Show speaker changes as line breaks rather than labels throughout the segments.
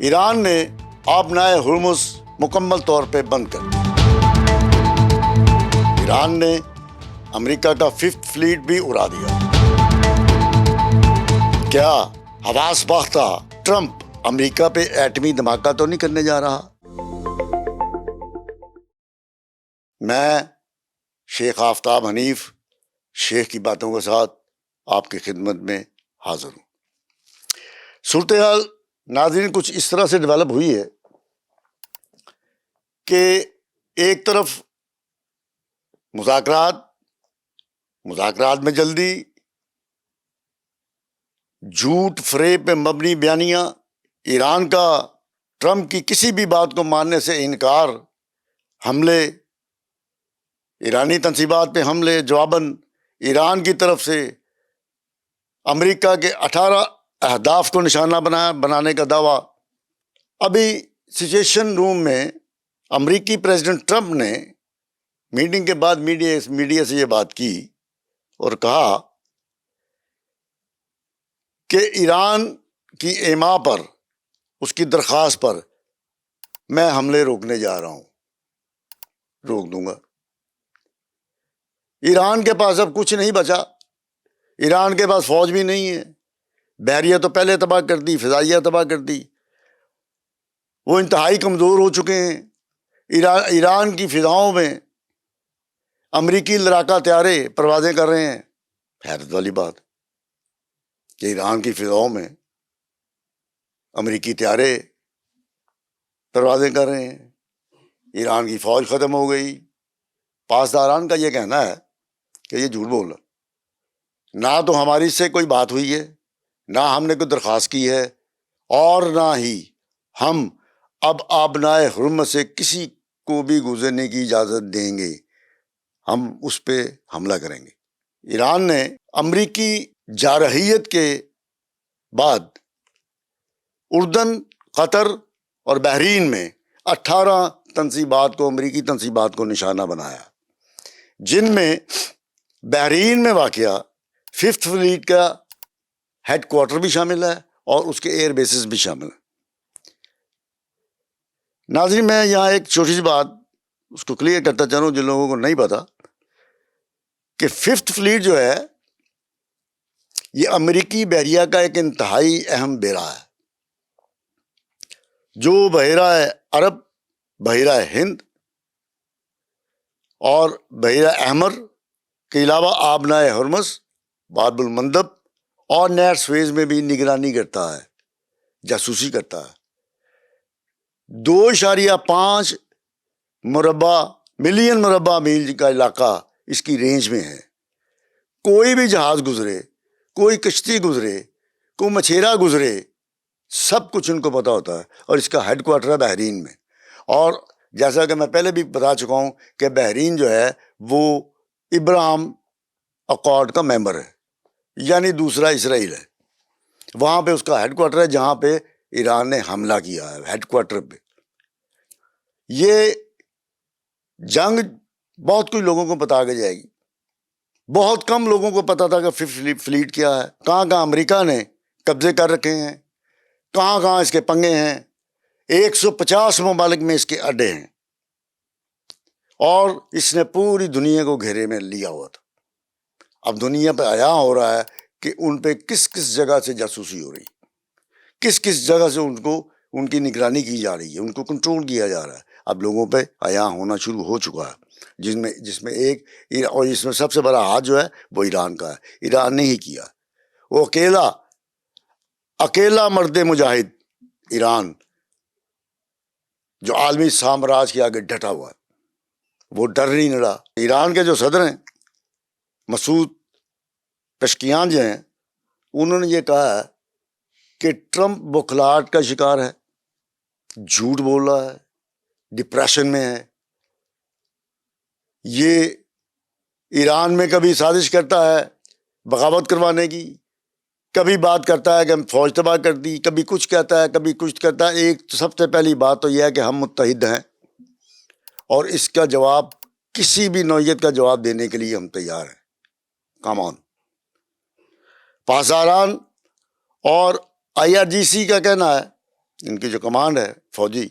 ایران نے آبنائے ہرمز مکمل طور پہ بند کر دیا۔ ایران نے امریکہ کا 5th فلیٹ بھی اڑا دیا۔ کیا حواس باختہ ٹرمپ امریکہ پہ ایٹمی دھماکہ تو نہیں کرنے جا رہا؟ میں شیخ آفتاب حنیف شیخ کی باتوں کے ساتھ آپ کی خدمت میں حاضر ہوں۔ صورتحال ناظرین کچھ اس طرح سے ڈیولپ ہوئی ہے کہ ایک طرف مذاکرات میں جلدی، جھوٹ فریب پہ مبنی بیانیاں، ایران کا ٹرمپ کی کسی بھی بات کو ماننے سے انکار، حملے، ایرانی تنصیبات پہ حملے، جواباً ایران کی طرف سے امریکہ کے 18 اہداف کو نشانہ بنانے کا دعویٰ۔ ابھی سچویشن روم میں امریکی پریزیڈنٹ ٹرمپ نے میٹنگ کے بعد میڈیا سے یہ بات کی اور کہا کہ ایران کی ایما پر، اس کی درخواست پر میں حملے روکنے جا رہا ہوں، روک دوں گا۔ ایران کے پاس اب کچھ نہیں بچا، ایران کے پاس فوج بھی نہیں ہے، بحریہ تو پہلے تباہ کر دی، فضائیہ تباہ کر دی، وہ انتہائی کمزور ہو چکے ہیں۔ ایران کی فضاؤں میں امریکی لڑاکا طیارے پروازیں کر رہے ہیں۔ حیرت والی بات کہ ایران کی فضاؤں میں امریکی طیارے پروازیں کر رہے ہیں۔ ایران کی فوج ختم ہو گئی۔ پاسداران کا یہ کہنا ہے کہ یہ جھوٹ بول رہا، نہ تو ہماری اس سے کوئی بات ہوئی ہے، نہ ہم نے کوئی درخواست کی ہے، اور نہ ہی ہم اب آبنائے حرمت سے کسی کو بھی گزرنے کی اجازت دیں گے، ہم اس پہ حملہ کریں گے۔ ایران نے امریکی جارحیت کے بعد اردن، قطر اور بحرین میں 18 امریکی تنصیبات کو نشانہ بنایا، جن میں بحرین میں واقع 5th فلیٹ کا ہیڈ کوارٹر بھی شامل ہے اور اس کے ایئر بیسز بھی شامل ہیں۔ ناظرین میں یہاں ایک چھوٹی سی بات اس کو کلیئر کرتا چلوں جن لوگوں کو نہیں پتا کہ 5th فلیٹ جو ہے یہ امریکی بحریہ کا ایک انتہائی اہم بیڑا ہے جو بحیرہ عرب، بحیرہ ہند اور بحیرہ احمر کے علاوہ آبنائے ہرمز، باب المندب اور نہر سویز میں بھی نگرانی کرتا ہے، جاسوسی کرتا ہے۔ 2.5 ملین مربع میل کا علاقہ اس کی رینج میں ہے۔ کوئی بھی جہاز گزرے، کوئی کشتی گزرے، کوئی مچھیرا گزرے، سب کچھ ان کو پتہ ہوتا ہے، اور اس کا ہیڈ کوارٹر ہے بحرین میں۔ اور جیسا کہ میں پہلے بھی بتا چکا ہوں کہ بحرین جو ہے وہ ابراہم اکارڈ کا ممبر ہے، یعنی دوسرا اسرائیل ہے۔ وہاں پہ اس کا ہیڈ کوارٹر ہے جہاں پہ ایران نے حملہ کیا ہے، ہیڈ کوارٹر پہ۔ یہ جنگ بہت کچھ لوگوں کو بتا کے جائے گی، بہت کم لوگوں کو پتا تھا کہ 5th فلیٹ کیا ہے، کہاں کہاں امریکہ نے قبضے کر رکھے ہیں، کہاں کہاں اس کے پنگے ہیں۔ 150 ممالک میں اس کے اڈے ہیں، اور اس نے پوری دنیا کو گھیرے میں لیا ہوا تھا۔ اب دنیا پہ عیاں ہو رہا ہے کہ ان پہ کس کس جگہ سے جاسوسی ہو رہی ہے، کس کس جگہ سے ان کی نگرانی کی جا رہی ہے، ان کو کنٹرول کیا جا رہا ہے۔ اب لوگوں پہ عیاں ہونا شروع ہو چکا ہے، جس میں اور اس میں سب سے بڑا ہاتھ جو ہے وہ ایران کا ہے۔ ایران نے ہی کیا، وہ اکیلا مرد مجاہد ایران جو عالمی سامراج کے آگے ڈٹا ہوا ہے، وہ ڈر نہیں رہا۔ ایران کے جو صدر ہیں مسعود پشکیان جو ہیں، انہوں نے یہ کہا ہے کہ ٹرمپ بخلاہٹ کا شکار ہے، جھوٹ بول رہا ہے، ڈپریشن میں ہے۔ یہ ایران میں کبھی سازش کرتا ہے بغاوت کروانے کی، کبھی بات کرتا ہے کہ ہم فوج تباہ کر دی، کبھی کچھ کہتا ہے، کبھی کچھ کرتا ہے۔ ایک سب سے پہلی بات تو یہ ہے کہ ہم متحد ہیں، اور اس کا جواب، کسی بھی نوعیت کا جواب دینے کے لیے ہم تیار ہیں۔ کام آن۔ پاسداران اور IRGC کا کہنا ہے ان کی جو کمانڈ ہے فوجی،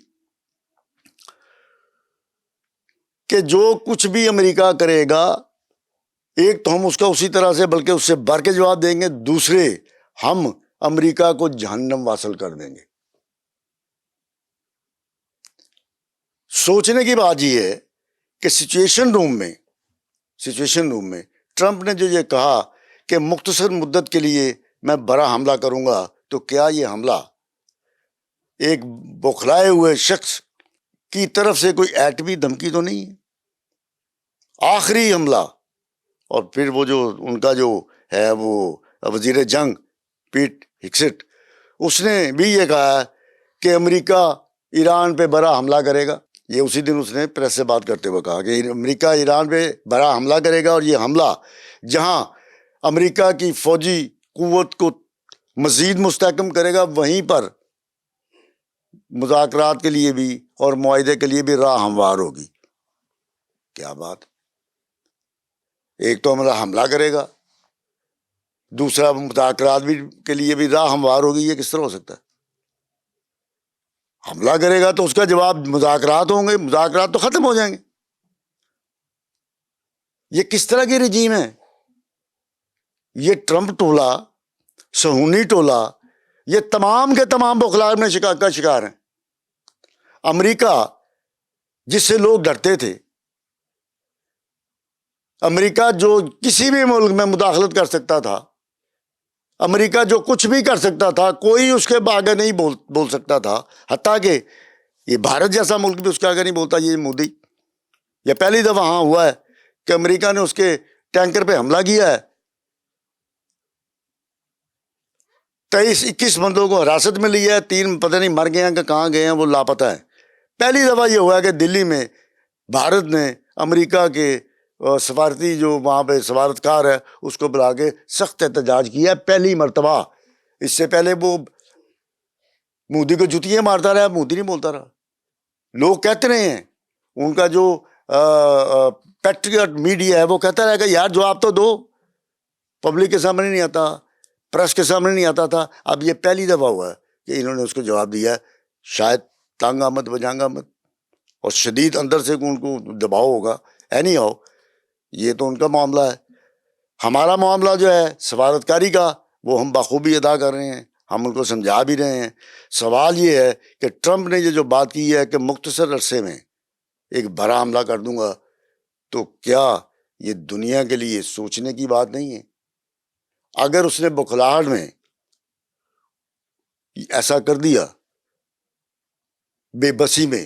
کہ جو کچھ بھی امریکہ کرے گا، ایک تو ہم اس کا اسی طرح سے بلکہ اس سے بڑھ کے جواب دیں گے، دوسرے ہم امریکہ کو جہنم واصل کر دیں گے۔ سوچنے کی بات یہ ہے کہ سچویشن روم میں ٹرمپ نے جو یہ کہا کہ مختصر مدت کے لیے میں بڑا حملہ کروں گا، تو کیا یہ حملہ ایک بوکھلائے ہوئے شخص کی طرف سے کوئی ایٹمی دھمکی تو نہیں ہے؟ آخری حملہ۔ اور پھر وہ جو ان کا جو ہے وہ وزیر جنگ پیٹ ہیگسٹ، اس نے بھی یہ کہا کہ امریکہ ایران پہ بڑا حملہ کرے گا۔ یہ اسی دن اس نے پریس سے بات کرتے ہوئے کہا کہ امریکہ ایران پہ بڑا حملہ کرے گا، اور یہ حملہ جہاں امریکہ کی فوجی قوت کو مزید مستحکم کرے گا، وہیں پر مذاکرات کے لیے بھی اور معاہدے کے لیے بھی راہ ہموار ہوگی۔ کیا بات! ایک تو حملہ کرے گا، دوسرا مذاکرات بھی کے لیے بھی راہ ہموار ہوگی۔ یہ کس طرح ہو سکتا ہے؟ حملہ کرے گا تو اس کا جواب مذاکرات ہوں گے، مذاکرات تو ختم ہو جائیں گے۔ یہ کس طرح کی رجیم ہے؟ یہ ٹرمپ ٹولہ، صہیونی ٹولہ، یہ تمام کے تمام بوکھلاہٹ میں کا شکار ہیں۔ امریکہ جس سے لوگ ڈرتے تھے، امریکہ جو کسی بھی ملک میں مداخلت کر سکتا تھا، امریکہ جو کچھ بھی کر سکتا تھا، کوئی اس کے آگے نہیں بول سکتا تھا، حتیٰ کہ یہ بھارت جیسا ملک بھی اس کے آگے نہیں بولتا۔ یہ مودی، یہ پہلی دفعہ ہاں ہوا ہے کہ امریکہ نے اس کے ٹینکر پہ حملہ کیا ہے، 23-21 بندوں کو حراست میں لیا ہے، 3 پتہ نہیں مر گئے ہیں کہ کہاں گئے ہیں، وہ لاپتہ ہیں۔ پہلی دفعہ یہ ہوا ہے کہ دلی میں بھارت نے امریکہ کے سفارتی جو وہاں پہ سفارتکار ہے اس کو بلا کے سخت احتجاج کیا ہے، پہلی مرتبہ۔ اس سے پہلے وہ مودی کو جوتیاں مارتا رہا، مودی نہیں بولتا رہا۔ لوگ کہتے رہے ہیں، ان کا جو پیٹریٹ میڈیا ہے وہ کہتا رہا کہ یار جواب تو دو، پبلک کے سامنے نہیں آتا، پریس کے سامنے نہیں آتا تھا۔ اب یہ پہلی دفعہ ہوا ہے کہ انہوں نے اس کو جواب دیا ہے، شاید تانگ آمد بجانگ آمد، اور شدید اندر سے ان کو دباؤ ہوگا۔ اینی ہاؤ، یہ تو ان کا معاملہ ہے۔ ہمارا معاملہ جو ہے سفارتکاری کا، وہ ہم بخوبی ادا کر رہے ہیں، ہم ان کو سمجھا بھی رہے ہیں۔ سوال یہ ہے کہ ٹرمپ نے یہ جو بات کی ہے کہ مختصر عرصے میں ایک بڑا حملہ کر دوں گا، تو کیا یہ دنیا کے لیے سوچنے کی بات نہیں ہے؟ اگر اس نے بوکھلاہٹ میں ایسا کر دیا، بے بسی میں،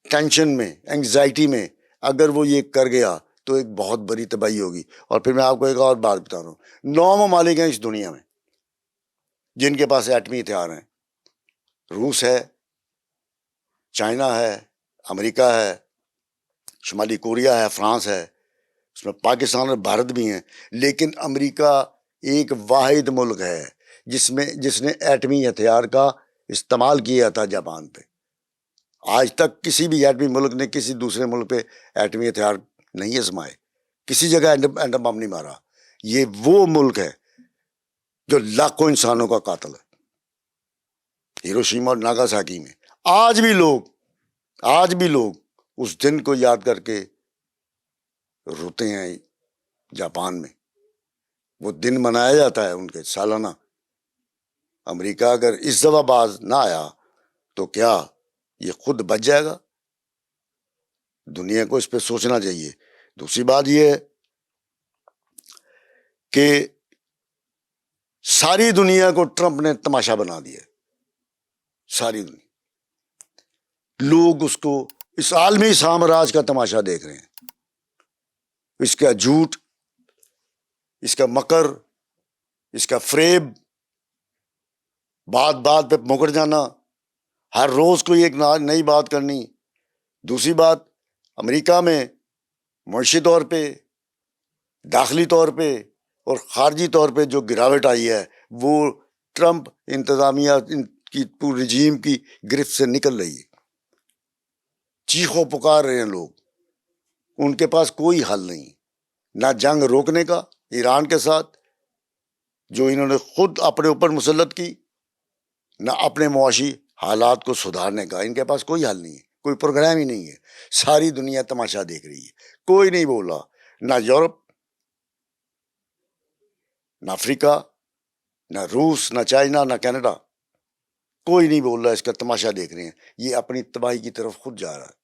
ٹینشن میں، انگزائٹی میں اگر وہ یہ کر گیا تو ایک بہت بڑی تباہی ہوگی۔ اور پھر میں آپ کو ایک اور بات بتا رہا ہوں، 9 ممالک ہیں اس دنیا میں جن کے پاس ایٹمی ہتھیار ہیں۔ روس ہے، چائنا ہے، امریکہ ہے، شمالی کوریا ہے، فرانس ہے، اس میں پاکستان اور بھارت بھی ہیں۔ لیکن امریکہ ایک واحد ملک ہے جس نے ایٹمی ہتھیار کا استعمال کیا تھا جاپان پہ۔ آج تک کسی بھی ایٹمی ملک نے کسی دوسرے ملک پہ ایٹمی ہتھیار نہیں آزمائے، کسی جگہ ایٹم بم نہیں مارا۔ یہ وہ ملک ہے جو لاکھوں انسانوں کا قاتل ہے، ہیروشیما اور ناگاساکی میں۔ آج بھی لوگ اس دن کو یاد کر کے روتے ہیں۔ جاپان میں وہ دن منایا جاتا ہے ان کے سالانہ۔ امریکہ اگر اس دفعہ باز نہ آیا تو کیا یہ خود بچ جائے گا؟ دنیا کو اس پہ سوچنا چاہیے۔ دوسری بات یہ ہے کہ ساری دنیا کو ٹرمپ نے تماشا بنا دیا، ساری دنیا، لوگ اس کو اس عالمی سامراج کا تماشا دیکھ رہے ہیں، اس کا جھوٹ، اس کا مکر، اس کا فریب، بات پہ مکر جانا، ہر روز کوئی ایک نئی بات کرنی۔ دوسری بات، امریکہ میں معاشی طور پہ، داخلی طور پہ اور خارجی طور پہ جو گراوٹ آئی ہے، وہ ٹرمپ انتظامیہ کی پوری رجیم کی گرفت سے نکل رہی ہے۔ چیخو پکار رہے ہیں لوگ، ان کے پاس کوئی حل نہیں، نہ جنگ روکنے کا ایران کے ساتھ جو انہوں نے خود اپنے اوپر مسلط کی، نہ اپنے معاشی حالات کو سدھارنے کا ان کے پاس کوئی حل نہیں ہے، کوئی پروگرام ہی نہیں ہے. ساری دنیا تماشا دیکھ رہی ہے، کوئی نہیں بولا، نہ یورپ، نہ افریقہ، نہ روس، نہ چائنا، نہ کینیڈا، کوئی نہیں بول رہا، اس کا تماشا دیکھ رہے ہیں. یہ اپنی تباہی کی طرف خود جا رہا ہے،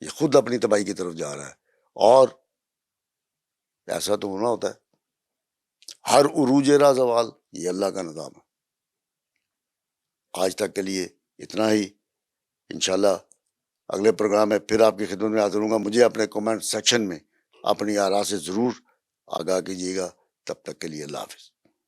یہ خود اپنی تباہی کی طرف جا رہا ہے. اور ایسا تو ہونا ہوتا ہے، ہر عروج را زوال، یہ اللہ کا نظام ہے. آج تک کے لیے اتنا ہی. انشاءاللہ اگلے پروگرام میں پھر آپ کی خدمت میں حاضر ہوں گا. مجھے اپنے کومنٹ سیکشن میں اپنی آراء سے ضرور آگاہ کیجیے گا. تب تک کے لیے اللہ حافظ.